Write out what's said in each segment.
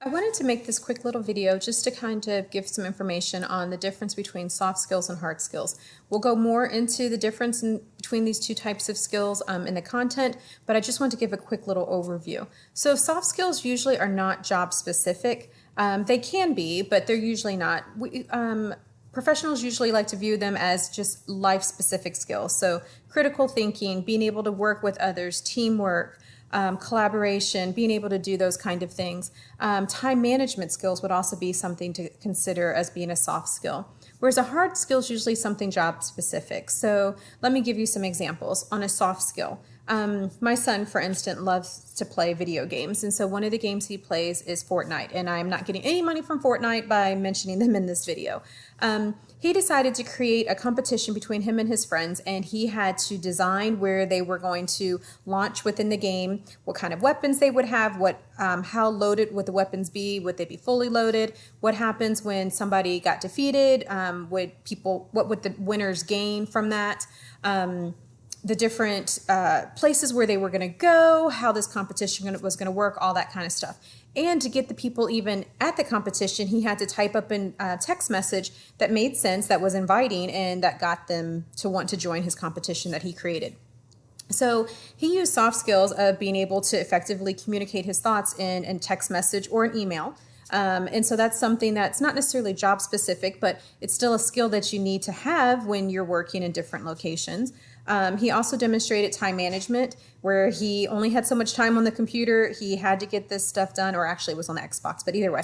I wanted to make this quick little video just to kind of give some information on the difference between soft skills and hard skills. We'll go more into the difference between these two types of skills in the content, but I just want to give a quick little overview. So soft skills usually are not job specific. They can be, but they're usually not. Professionals usually like to view them as just life-specific skills. So critical thinking, being able to work with others, teamwork, collaboration, being able to do those kind of things. Time management skills would also be something to consider as being a soft skill. Whereas a hard skill is usually something job specific. So let me give you some examples on a soft skill. My son, for instance, loves to play video games. And so one of the games he plays is Fortnite. And I'm not getting any money from Fortnite by mentioning them in this video. He decided to create a competition between him and his friends, and he had to design where they were going to launch within the game, what kind of weapons they would have, how loaded would the weapons be, would they be fully loaded, what happens when somebody got defeated, what would the winners gain from that, the different places where they were going to go, how this competition was going to work, all that kind of stuff. And to get the people even at the competition, he had to type up a text message that made sense, that was inviting, and that got them to want to join his competition that he created. So he used soft skills of being able to effectively communicate his thoughts in a text message or an email. And so that's something that's not necessarily job specific, but it's still a skill that you need to have when you're working in different locations. He also demonstrated time management, where he only had so much time on the computer. He had to get this stuff done, or actually it was on the Xbox, but either way.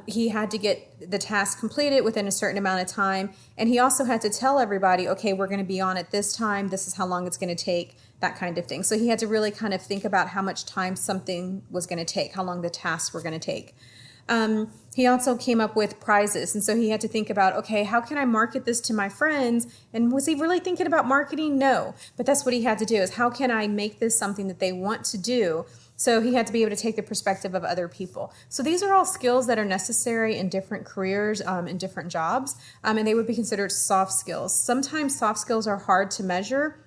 He had to get the task completed within a certain amount of time. And he also had to tell everybody, okay, we're going to be on at this time. This is how long it's going to take, that kind of thing. So he had to really kind of think about how much time something was going to take, how long the tasks were going to take. He also came up with prizes. And so he had to think about, okay, how can I market this to my friends? And was he really thinking about marketing? No, but that's what he had to do, is how can I make this something that they want to do? So he had to be able to take the perspective of other people. So these are all skills that are necessary in different careers, in different jobs, and they would be considered soft skills. Sometimes soft skills are hard to measure,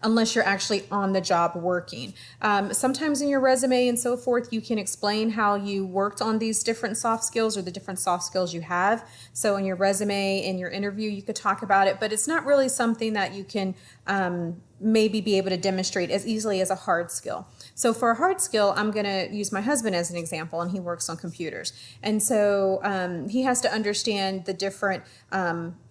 unless you're actually on the job working. Sometimes in your resume and so forth, you can explain how you worked on these different soft skills or the different soft skills you have. So in your resume, in your interview, you could talk about it, but it's not really something that you can maybe be able to demonstrate as easily as a hard skill. So for a hard skill, I'm going to use my husband as an example, and he works on computers. And so he has to understand the different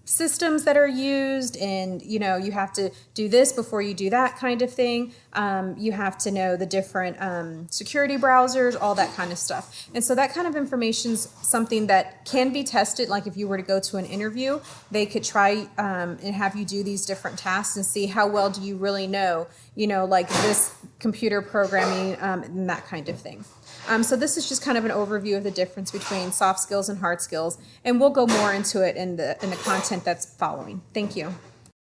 systems that are used, and you have to do this before you do that kind of thing. You have to know the different security browsers, all that kind of stuff. And so that kind of information is something that can be tested. Like if you were to go to an interview, they could try and have you do these different tasks and see how well do you really know, like this computer programming and that kind of thing. So this is just kind of an overview of the difference between soft skills and hard skills, and we'll go more into it in the content that's following. Thank you.